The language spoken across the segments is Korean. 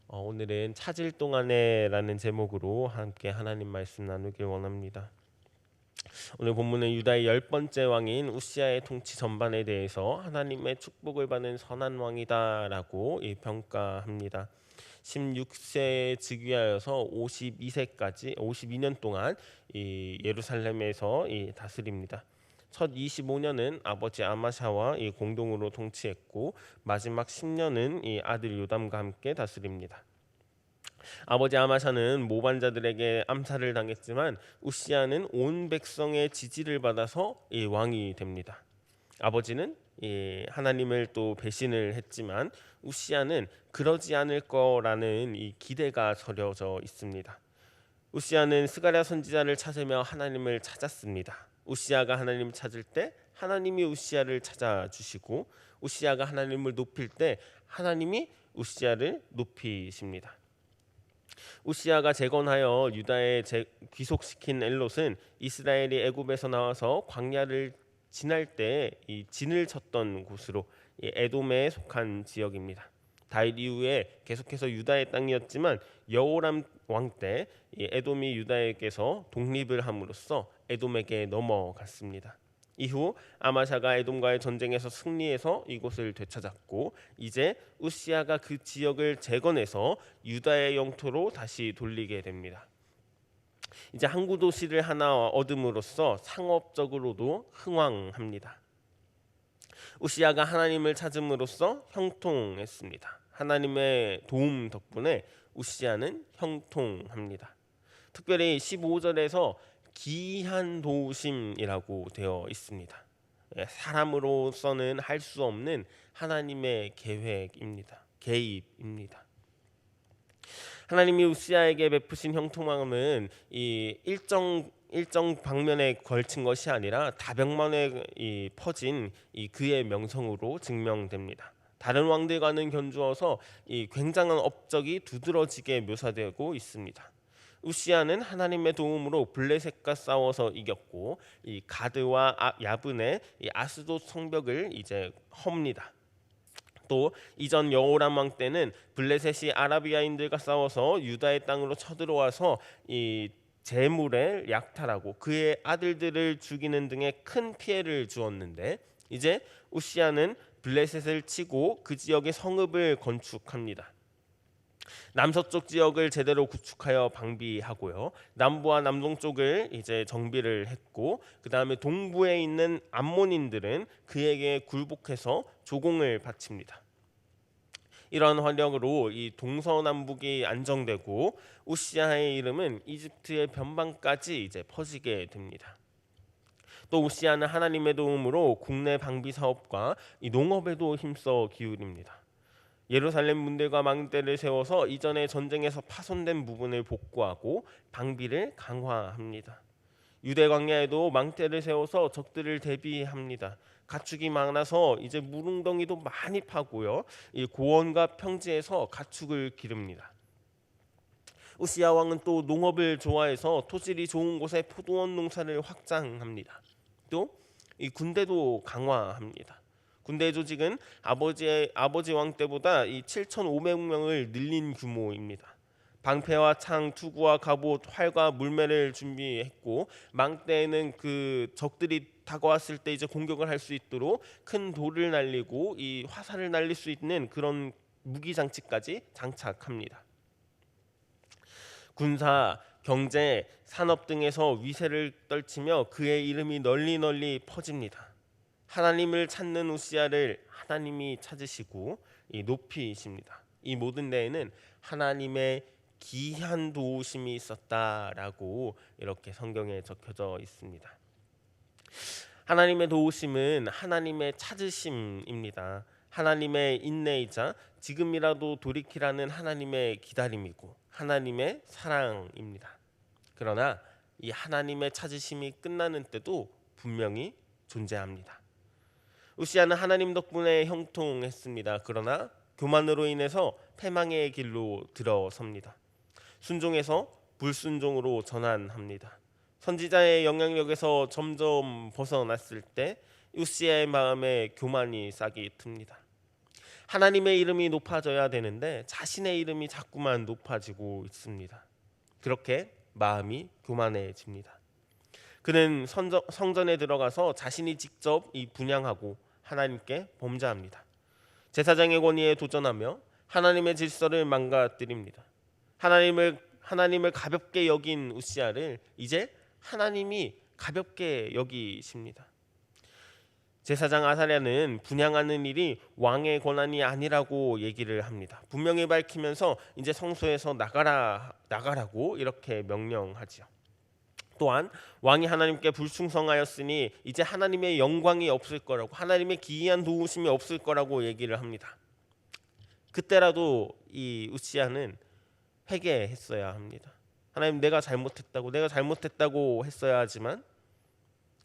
오늘은 찾을 동안에라는 제목으로 함께 하나님 말씀 나누길 원합니다. 오늘 본문은 유다의 10번째 왕인 우시아의 통치 전반에 대해서 하나님의 축복을 받은 선한 왕이다라고 평가합니다. 16세에 즉위하여서 52세까지 52년 동안 예루살렘에서 다스립니다. 첫 25년은 아버지 아마샤와 공동으로 통치했고 마지막 10년은 아들 요담과 함께 다스립니다. 아버지 아마샤는 모반자들에게 암살을 당했지만 우시아는 온 백성의 지지를 받아서 왕이 됩니다. 아버지는 하나님을 또 배신을 했지만 우시아는 그러지 않을 거라는 기대가 서려져 있습니다. 우시아는 스가랴 선지자를 찾으며 하나님을 찾았습니다. 우시아가 하나님을 찾을 때 하나님이 우시아를 찾아주시고 우시아가 하나님을 높일 때 하나님이 우시아를 높이십니다. 우시아가 재건하여 유다에 귀속시킨 엘롯은 이스라엘이 애굽에서 나와서 광야를 지날 때 진을 쳤던 곳으로 에돔에 속한 지역입니다. 다윗 이후에 계속해서 유다의 땅이었지만 여호람 왕 때 에돔이 유다에게서 독립을 함으로써 에돔에게 넘어갔습니다. 이후 아마샤가 에돔과의 전쟁에서 승리해서 이곳을 되찾았고 이제 우시아가 그 지역을 재건해서 유다의 영토로 다시 돌리게 됩니다. 이제 항구 도시를 하나 얻음으로써 상업적으로도 흥왕합니다. 우시아가 하나님을 찾음으로써 형통했습니다. 하나님의 도움 덕분에 우시아는 형통합니다. 특별히 15절에서 기이한 도우심이라고 되어 있습니다. 사람으로서는 할 수 없는 하나님의 계획입니다. 개입입니다. 하나님이 우시아에게 베푸신 형통함은 이 일정 방면에 걸친 것이 아니라 다백만에 퍼진 그의 명성으로 증명됩니다. 다른 왕들과는 견주어서 굉장한 업적이 두드러지게 묘사되고 있습니다. 우시아는 하나님의 도움으로 블레셋과 싸워서 이겼고 이 가드와 야분의 아스돗 성벽을 이제 헙니다. 또 이전 여호람 왕 때는 블레셋이 아라비아인들과 싸워서 유다의 땅으로 쳐들어와서 이 재물을 약탈하고 그의 아들들을 죽이는 등의 큰 피해를 주었는데 이제 우시아는 블레셋을 치고 그 지역에 성읍을 건축합니다. 남서쪽 지역을 제대로 구축하여 방비하고요. 남부와 남동쪽을 이제 정비를 했고 그 다음에 동부에 있는 암몬인들은 그에게 굴복해서 조공을 바칩니다. 이러한 활력으로 이 동서남북이 안정되고 우시아의 이름은 이집트의 변방까지 이제 퍼지게 됩니다. 또 우시아는 하나님의 도움으로 국내 방비 사업과 이 농업에도 힘써 기울입니다. 예루살렘 문들과 망대를 세워서 이전의 전쟁에서 파손된 부분을 복구하고 방비를 강화합니다. 유대 광야에도 망대를 세워서 적들을 대비합니다. 가축이 많아서 이제 무릉덩이도 많이 파고요. 이 고원과 평지에서 가축을 기릅니다. 우시아 왕은 또 농업을 좋아해서 토질이 좋은 곳에 포도원 농사를 확장합니다. 또 이 군대도 강화합니다. 군대 조직은 아버지 왕 때보다 이 7,500명을 늘린 규모입니다. 방패와 창, 투구와 갑옷, 활과 물매를 준비했고 망대에는 그 적들이 다가왔을 때 이제 공격을 할 수 있도록 큰 돌을 날리고 이 화살을 날릴 수 있는 그런 무기 장치까지 장착합니다. 군사, 경제, 산업 등에서 위세를 떨치며 그의 이름이 널리 퍼집니다. 하나님을 찾는 우시아를 하나님이 찾으시고 높이십니다. 이 모든 데에는 하나님의 기이한 도우심이 있었다라고 이렇게 성경에 적혀져 있습니다. 하나님의 도우심은 하나님의 찾으심입니다. 하나님의 인내이자 지금이라도 돌이키라는 하나님의 기다림이고 하나님의 사랑입니다. 그러나 이 하나님의 찾으심이 끝나는 때도 분명히 존재합니다. 우시아는 하나님 덕분에 형통했습니다. 그러나 교만으로 인해서 패망의 길로 들어섭니다. 순종에서 불순종으로 전환합니다. 선지자의 영향력에서 점점 벗어났을 때 우시아의 마음에 교만이 싹이 틉니다. 하나님의 이름이 높아져야 되는데 자신의 이름이 자꾸만 높아지고 있습니다. 그렇게 마음이 교만해집니다. 그는 성전에 들어가서 자신이 직접 이 분향하고 하나님께 범죄합니다. 제사장의 권위에 도전하며 하나님의 질서를 망가뜨립니다. 하나님을 가볍게 여긴 우시야를 이제 하나님이 가볍게 여기십니다. 제사장 아사랴는 분향하는 일이 왕의 권한이 아니라고 얘기를 합니다. 분명히 밝히면서 이제 성소에서 나가라고 이렇게 명령하지요. 또한 왕이 하나님께 불충성하였으니 이제 하나님의 영광이 없을 거라고, 하나님의 기이한 도우심이 없을 거라고 얘기를 합니다. 그때라도 이 우시야는 회개했어야 합니다. 하나님, 내가 잘못했다고 했어야 하지만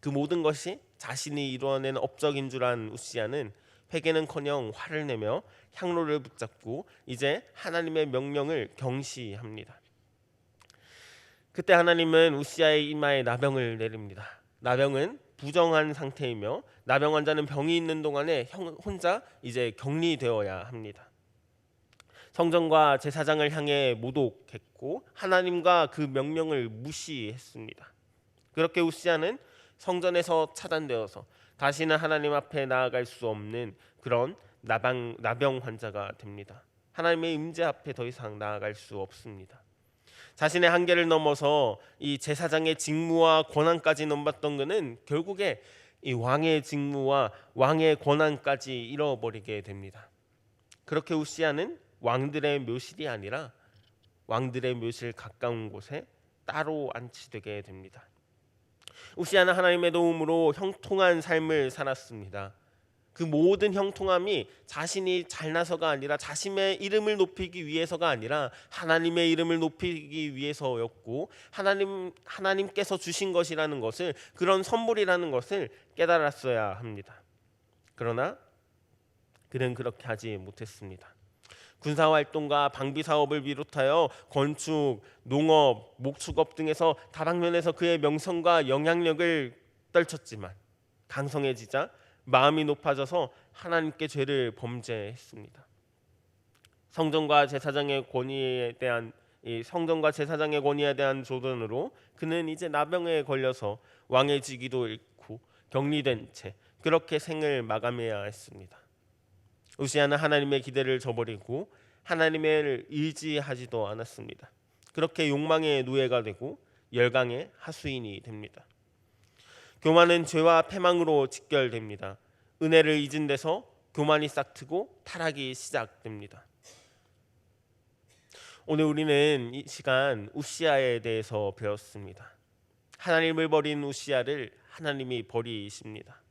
그 모든 것이 자신이 이루어낸 업적인 줄 안 우시야는 회개는커녕 화를 내며 향로를 붙잡고 이제 하나님의 명령을 경시합니다. 그때 하나님은 우시야의 이마에 나병을 내립니다. 나병은 부정한 상태이며 나병 환자는 병이 있는 동안에 혼자 이제 격리되어야 합니다. 성전과 제사장을 향해 모독했고 하나님과 그 명령을 무시했습니다. 그렇게 우시야는 성전에서 차단되어서 다시는 하나님 앞에 나아갈 수 없는 그런 나병 환자가 됩니다. 하나님의 임재 앞에 더 이상 나아갈 수 없습니다. 자신의 한계를 넘어서 이 제사장의 직무와 권한까지 넘봤던 그는 결국에 이 왕의 직무와 왕의 권한까지 잃어버리게 됩니다. 그렇게 우시야는 왕들의 묘실이 아니라 왕들의 묘실 가까운 곳에 따로 안치되게 됩니다. 우시야는 하나님의 도움으로 형통한 삶을 살았습니다. 그 모든 형통함이 자신이 잘나서가 아니라 자신의 이름을 높이기 위해서가 아니라 하나님의 이름을 높이기 위해서였고 하나님께서 주신 것이라는 것을, 그런 선물이라는 것을 깨달았어야 합니다. 그러나 그는 그렇게 하지 못했습니다. 군사활동과 방비사업을 비롯하여 건축, 농업, 목축업 등에서 다방면에서 그의 명성과 영향력을 떨쳤지만 강성해지자 마음이 높아져서 하나님께 죄를 범죄했습니다. 성전과 제사장의 권위에 대한 조던으로 그는 이제 나병에 걸려서 왕의 직위도 잃고 격리된 채 그렇게 생을 마감해야 했습니다. 우시야는 하나님의 기대를 저버리고 하나님을 의지하지도 않았습니다. 그렇게 욕망의 노예가 되고 열강의 하수인이 됩니다. 교만은 죄와 패망으로 직결됩니다. 은혜를 잊은 데서 교만이 싹트고 타락이 시작됩니다. 오늘 우리는 이 시간 우시야에 대해서 배웠습니다. 하나님을 버린 우시야를 하나님이 버리십니다.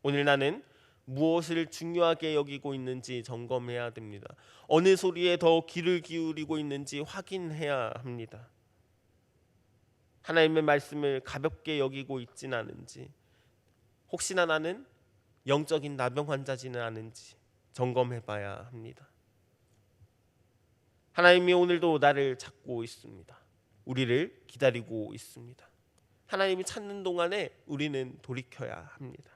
오늘 나는 무엇을 중요하게 여기고 있는지 점검해야 됩니다. 어느 소리에 더 귀를 기울이고 있는지 확인해야 합니다. 하나님의 말씀을 가볍게 여기고 있지는 않은지, 혹시나 나는 영적인 나병 환자지는 않은지 점검해봐야 합니다. 하나님이 오늘도 나를 찾고 있습니다. 우리를 기다리고 있습니다. 하나님이 찾는 동안에 우리는 돌이켜야 합니다.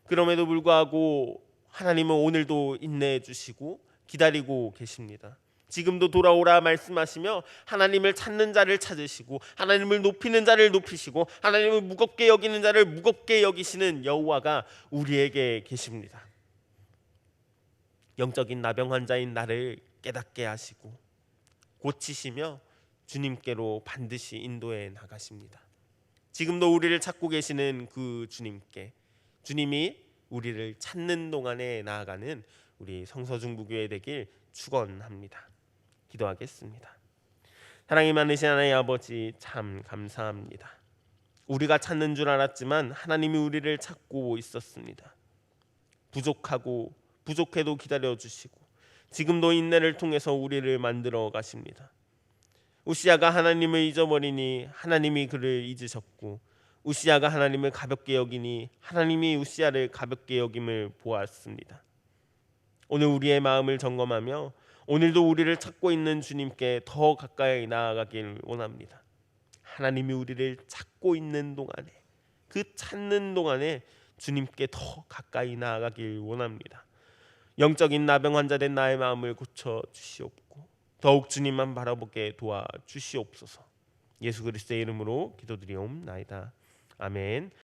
그럼에도 불구하고 하나님은 오늘도 인내해 주시고 기다리고 계십니다. 지금도 돌아오라 말씀하시며 하나님을 찾는 자를 찾으시고 하나님을 높이는 자를 높이시고 하나님을 무겁게 여기는 자를 무겁게 여기시는 여호와가 우리에게 계십니다. 영적인 나병 환자인 나를 깨닫게 하시고 고치시며 주님께로 반드시 인도해 나가십니다. 지금도 우리를 찾고 계시는 그 주님께, 주님이 우리를 찾는 동안에 나아가는 우리 성서중부교회 되길 축원합니다. 기도하겠습니다. 사랑이 많으신 하나님 아버지, 참 감사합니다. 우리가 찾는 줄 알았지만 하나님이 우리를 찾고 있었습니다. 부족해도 기다려주시고 지금도 인내를 통해서 우리를 만들어 가십니다. 우시야가 하나님을 잊어버리니 하나님이 그를 잊으셨고, 우시야가 하나님을 가볍게 여기니 하나님이 우시야를 가볍게 여김을 보았습니다. 오늘 우리의 마음을 점검하며 오늘도 우리를 찾고 있는 주님께 더 가까이 나아가길 원합니다. 하나님이 우리를 찾고 있는 동안에, 그 찾는 동안에 주님께 더 가까이 나아가길 원합니다. 영적인 나병 환자 된 나의 마음을 고쳐 주시옵고 더욱 주님만 바라보게 도와 주시옵소서. 예수 그리스도의 이름으로 기도드리옵나이다. 아멘.